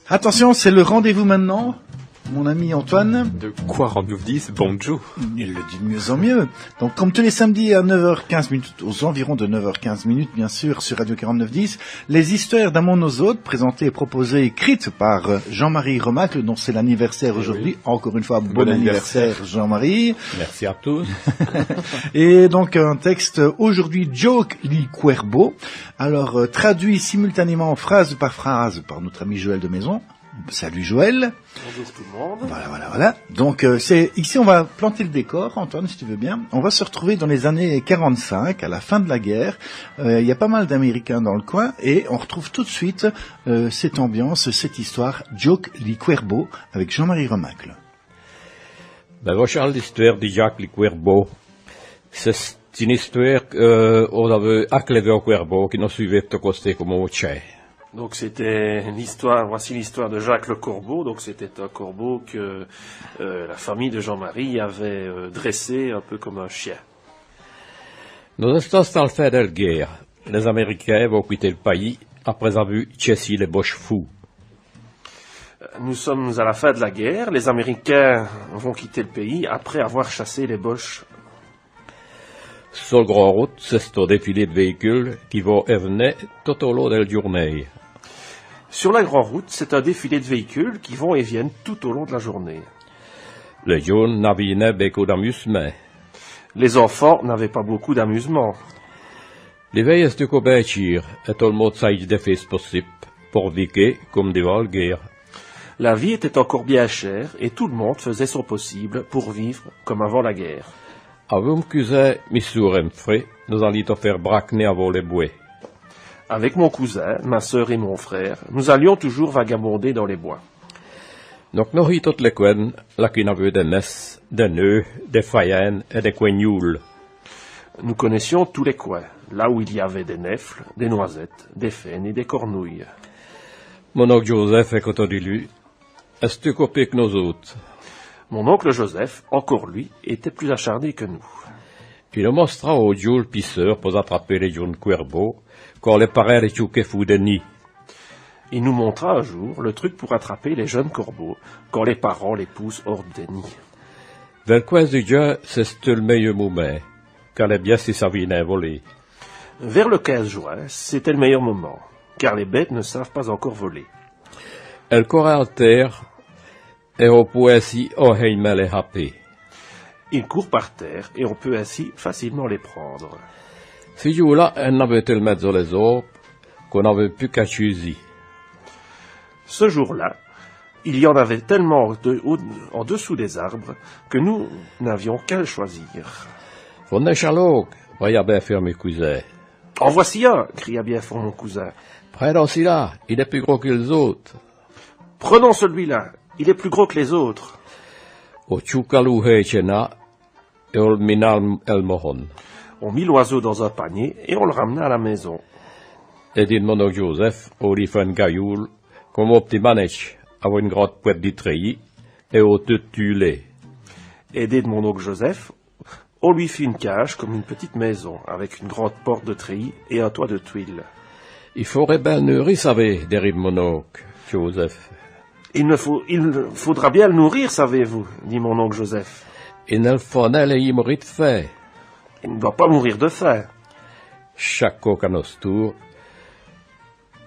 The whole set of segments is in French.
Attention, c'est le rendez-vous maintenant, mon ami Antoine. De quoi rendez-vous dit bonjour? Il le dit de mieux en mieux. Donc, comme tous les samedis à 9h15, aux environs de 9h15, bien sûr, sur Radio 4910, les histoires d'un monde aux autres, présentées, proposées, écrites par Jean-Marie Remacle, dont c'est l'anniversaire aujourd'hui. Oui. Encore une fois, bon anniversaire, Jean-Marie. Merci à tous. Et donc, un texte aujourd'hui, Joke li Cuervo. Alors, traduit simultanément phrase par phrase par notre ami Joël de Maison. Salut Joël. Bonjour tout le monde. Voilà. Donc c'est ici on va planter le décor, Antoine, si tu veux bien. On va se retrouver dans les années 45, à la fin de la guerre. Il y a pas mal d'Américains dans le coin et on retrouve tout de suite cette ambiance, cette histoire, Joke li Cuervo, avec Jean-Marie Remacle. Voici l'histoire de Joke li Cuervo. C'est une histoire qu'on avait acclevé au Cuervo qui nous suivait de côté comme au Tchè. Donc voici l'histoire de Jacques le Corbeau. Donc c'était un corbeau que la famille de Jean-Marie avait dressé un peu comme un chien. Nous estamos dans le fait de la guerre. Les Américains vont quitter le pays après avoir vu chasser les Boches fous. Nous sommes à la fin de la guerre. Les Américains vont quitter le pays après avoir chassé les Boches. Sur la grande route, c'est un défilé de véhicules qui vont et venaient tout au long de la journée. Sur la grande route, c'est un défilé de véhicules qui vont et viennent tout au long de la journée. Les jeunes n'avaient beaucoup d'amusement. Les enfants n'avaient pas beaucoup d'amusement. Les veilles étaient couverture et tout le monde s'aide des faits possibles pour vivre comme des guerre. La vie était encore bien chère et tout le monde faisait son possible pour vivre comme avant la guerre. Avec mon cousin, mes soeurs et mes frères, nous allions faire braquer avant les bois. Avec mon cousin, ma sœur et mon frère, nous allions toujours vagabonder dans les bois. Donc nous y toutes les coins, là qui n'avaient des messes, des nœuds, des fayennes et des coignoules. Nous connaissions tous les coins, là où il y avait des nèfles, des noisettes, des faines et des cornouilles. Mon oncle Joseph est côté de lui, est-ce copié que nous autres? Mon oncle Joseph, encore lui, était plus acharné que nous. Il nous mostra au Dieu le pisseur pour attraper les jeunes cuerveaux, quand les parents étaient fous de nid. Il nous montra un jour le truc pour attraper les jeunes corbeaux, quand les parents les poussent hors des nids. Vers le coin du Dieu, c'est le meilleur moment, car les biens s'y viennent voler. Vers le 15 juin, c'était le meilleur moment, car les bêtes ne savent pas encore voler. Elles couraient à terre, et on peut ainsi les happer. Ils courent par terre et on peut ainsi facilement les prendre. Ces jours-là, elles n'avaient tellement sur les arbres qu'on n'avait plus qu'à choisir. Ce jour-là, il y en avait tellement en dessous des arbres que nous n'avions qu'à choisir. Venez, Charlotte, voyez bien faire mes cousins. En voici un, cria bien fort mon cousin. Prenons celui-là, il est plus gros que les autres. Prenons celui-là, il est plus gros que les autres. Au Tchoukalou Hechena et au Minal El Mohon. On mit l'oiseau dans un panier et on le ramena à la maison. Et dit mon oncle Joseph, au Rifen Gayoul, comme au petit manèche, avec une grande poêle de treillis et au tutulé. Aidé de mon oncle Joseph, on lui fit une cage comme une petite maison, avec une grande porte de treillis et un toit de tuiles. Il faudrait bien le nourrir, savez, dérive mon oncle Joseph. Il faudra bien le nourrir, savez-vous, dit mon oncle Joseph. Il ne faut pas y mourir de faim. Il ne doit pas mourir de faim. Chaque coq à notre tour,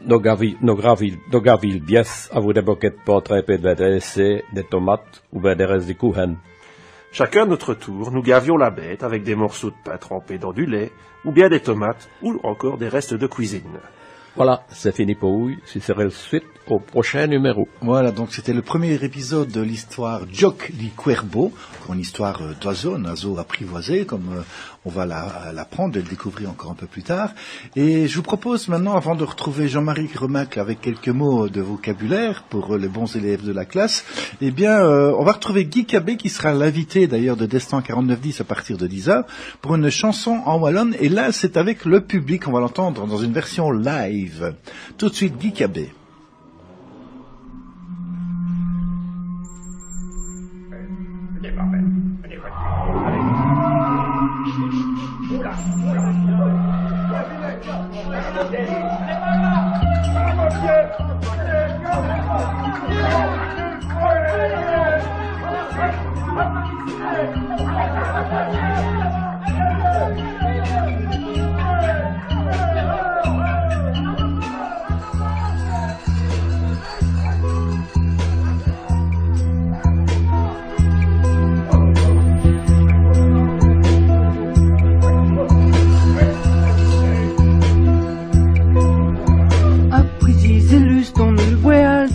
nos gravils biès à vous des boquettes de portraits et de dressés, des tomates ou bien des restes de kuchen. Chacun à notre tour, nous gavions la bête avec des morceaux de pain trempés dans du lait, ou bien des tomates, ou encore des restes de cuisine. Voilà, c'est fini pour vous. Ce serait le suite au prochain numéro. Voilà, donc c'était le premier épisode de l'histoire Joke li Cuervo, une histoire d'oiseau, un oiseau apprivoisé, comme on va l'apprendre et le découvrir encore un peu plus tard. Et je vous propose maintenant, avant de retrouver Jean-Marie Remacle avec quelques mots de vocabulaire pour les bons élèves de la classe, eh bien, on va retrouver Guy Cabé, qui sera l'invité d'ailleurs de Destin 4910 à partir de 10h, pour une chanson en wallonne. Et là, c'est avec le public, on va l'entendre dans une version live. Tout de suite, Guy Cabé.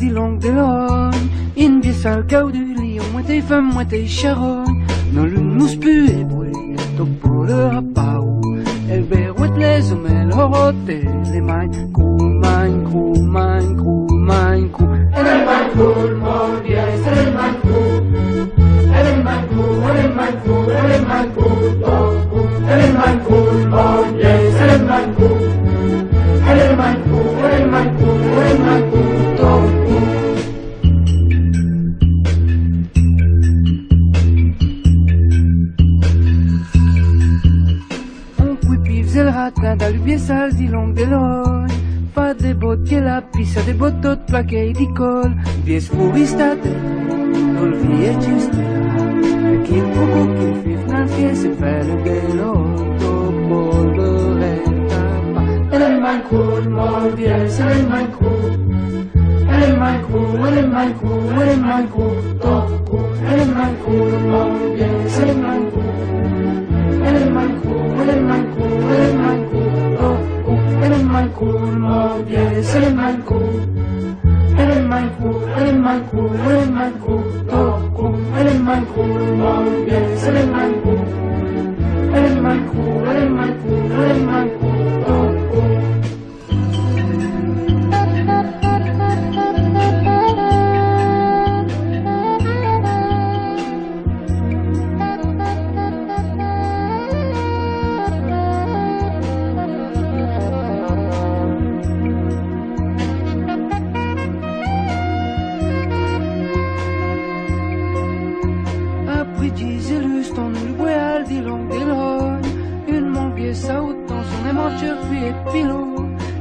di long de l'ogne, in biesal caudu lion, moite femme, moite charogne, non l'une mousse pu et bruit, topo le rapau, el berouet les omel horote, les mains, crou, crou, crou, elle est main crou, mon dieu, elle est main crou, elle est main crou, elle est main crou, elle est main crou, elle est main crou, mon dieu, elle est main crou, elle est main crou, elle est main crou, elle est main crou, le ratin d'allubier sale di long de l'ogne, fa des bottes che la pissa des bottot plaquei di col, vies furistate, non vie giuste, e chi il poco chi il fif nel fie se fa le gelo, dopo le renta, elle est main cool, mon vies, elle est main cool, elle est main cool, elle est main cool, elle est main cool, dopo, elle est main cool, mon vies, elle est main cool. Elle est mal cool, elle est mal cool, elle est mal cool, oh, oh, elle est mal cool, mon Dieu, elle est mal cool. Elle est mal cool, elle est mal cool, elle est mal cool, oh, oh, elle est mal cool, mon Dieu, elle est mal cool. Elle est mal cool, elle est mal cool, elle est mal cool, oh, oh.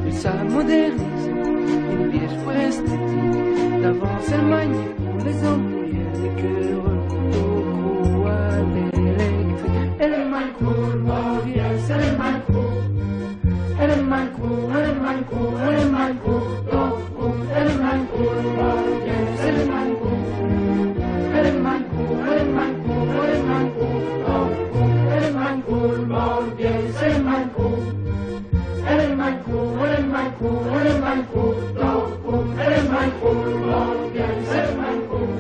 Il s'amodernise, une pièce pour esthétique, d'avance elle manie pour les employés, les cœurs, couteau, gros, à l'électrique. Elle est mal cool, mon vieux, elle est mal cool. Elle est mal cool, elle est mal cool, elle est mal cool, oh, oh, elle est mal cool, mon vieux, elle est mal cool. Elle est mal cool, elle est mal cool, elle est mal cool, oh, oh, elle est mal cool, mon vieux, elle est mal cool. Elle est mal cool, elle est mal cool, elle est mal cool, oh, oh, elle est mal cool, mon bien, elle est mal cool.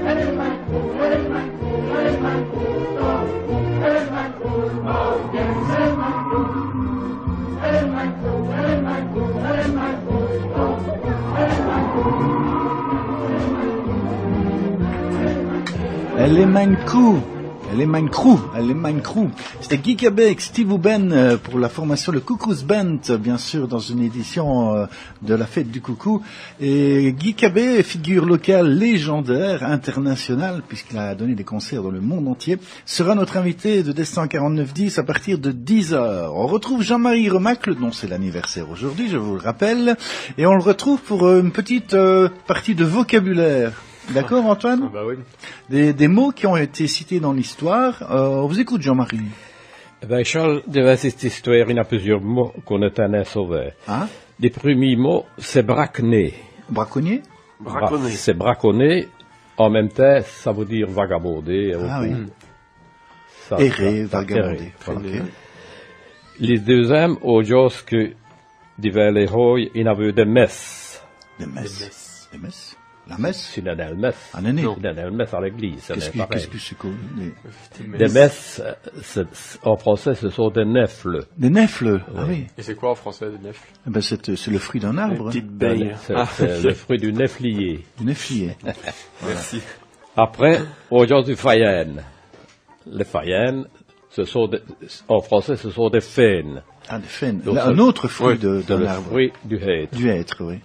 Elle est mal cool, elle est mal cool, elle est mal cool, oh, oh, elle est mal cool, mon bien, elle est mal cool. Elle est mal cool, elle est mal cool, elle est mal cool, oh, oh, elle est mal cool. Elle est mal cool. Elle est Main Crew, elle est Main Crew. C'était Guy Cabet avec Steve Ouben pour la formation Le Coucou's Band, bien sûr, dans une édition de la fête du coucou. Et Guy Cabet, figure locale légendaire, internationale, puisqu'il a donné des concerts dans le monde entier, sera notre invité de Destin 4910 à partir de 10h. On retrouve Jean-Marie Remacle, dont c'est l'anniversaire aujourd'hui, je vous le rappelle, et on le retrouve pour une petite partie de vocabulaire. D'accord, Antoine? Bah oui. Des mots qui ont été cités dans l'histoire. On vous écoute, Jean-Marie. Ben, Charles, devant cette histoire, il y a plusieurs mots qu'on a tenu à sauver. Hein? Les premiers mots, c'est braconner. Braconnier? Braconner. C'est braconner. En même temps, ça veut dire vagabonder. Ah oui. Ça, Errer, ça, vagabonder. Voilà. Okay. Les deuxièmes, au jour que divers les rois, il y avait des messes. Des messes. Des messes? La messe? C'est une messe. Un aîné. C'est une messe à l'église. Qu'est-ce que c'est quoi? Des messes, en français, ce sont des nefles. Des nefles? Ah oui. Et c'est quoi en français, des nefles? Eh ben, c'est le fruit d'un arbre. Une petite baie. C'est le fruit du neflier. Du neflier. Merci. Après, aujourd'hui, fayennes. Les fayennes, en français, ce sont des faines. Ah, des faines. Donc, Un autre fruit d'un le arbre. fruit du hêtre. Du hêtre, oui.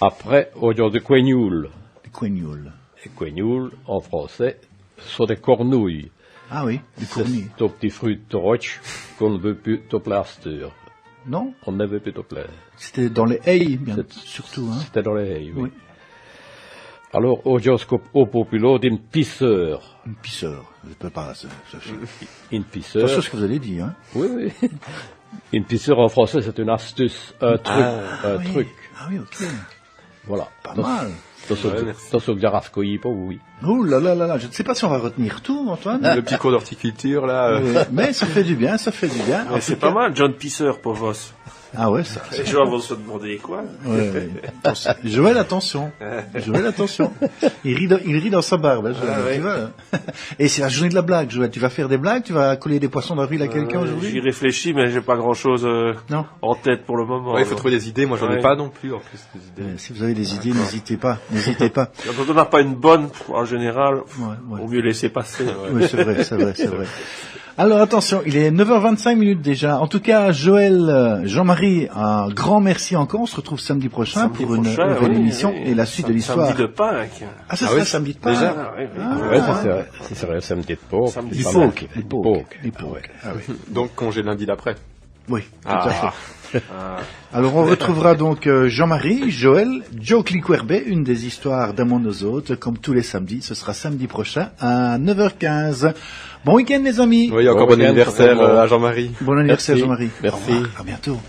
Après, aujourd'hui, quenoules. Des quenoules. Les quenoules, en français, sont des cornouilles. Ah oui, du cornier. C'est un petit fruit de roche qu'on ne veut plus de plaster. Non? On ne veut plus de plaster. C'était dans les haies, bien C'est- surtout, hein. C'était dans les haies, oui. Oui. Alors, aujourd'hui, au populaire, d'une pisseur. Une pisseur. Je peux pas, ça Une pisseur. C'est ce que vous avez dit, hein. Oui, oui. Une pisseur en français, c'est une astuce, un truc, oui. truc. Ah oui, ok. Voilà. Pas mal. merci. Dans ce garascoï, pas oui. Oh là là là là, je ne sais pas si on va retenir tout, Antoine. Le petit cours d'horticulture, là. Mais ça fait du bien, ça fait du bien. En C'est tout pas cas, mal, John Pisser, Povos. Ah ouais, ça. Les gens vont se demander quoi. Ouais, ouais. Joël, attention. Joël, attention. Il rit dans sa barbe, hein, Joël, ouais. tu vois. Là. Et c'est la journée de la blague, Joël. Tu vas faire des blagues, tu vas coller des poissons d'avril à quelqu'un J'y aujourd'hui? réfléchis, mais j'ai pas grand-chose Non. en tête pour le moment. Ouais, il faut trouver des idées. Moi, j'en ai Ouais. pas non plus, en plus, des idées. Si vous avez des idées, n'hésitez pas. N'hésitez pas. Quand on n'a pas une bonne, en général, Ouais. vaut mieux laisser passer. Oui, c'est vrai. Alors attention, il est 9h25 déjà. En tout cas, Joël, Jean-Marie, un grand merci encore. On se retrouve samedi prochain Samedi pour une prochain, nouvelle oui, émission oui. et la suite de l'histoire. Samedi de Pâques. Ah, ça Ah sera oui, samedi de Pâques. déjà Ah, oui, oui. Ah, Ouais, ça serait samedi de Pâques. Samedi Les de Pâques. Pâques. Les Pâques. Ah oui. Donc, congé lundi d'après. Oui, tout à fait. Ah. Alors on retrouvera donc Jean-Marie, Joël, Joke Liquerbe, une des histoires d'Amon nos autres, comme tous les samedis. Ce sera samedi prochain à 9h15. Bon week-end les amis. Oui, encore Bon bon week-end, anniversaire certainement. à Jean-Marie. Bon anniversaire Merci. Jean-Marie. Merci. Au revoir. À bientôt.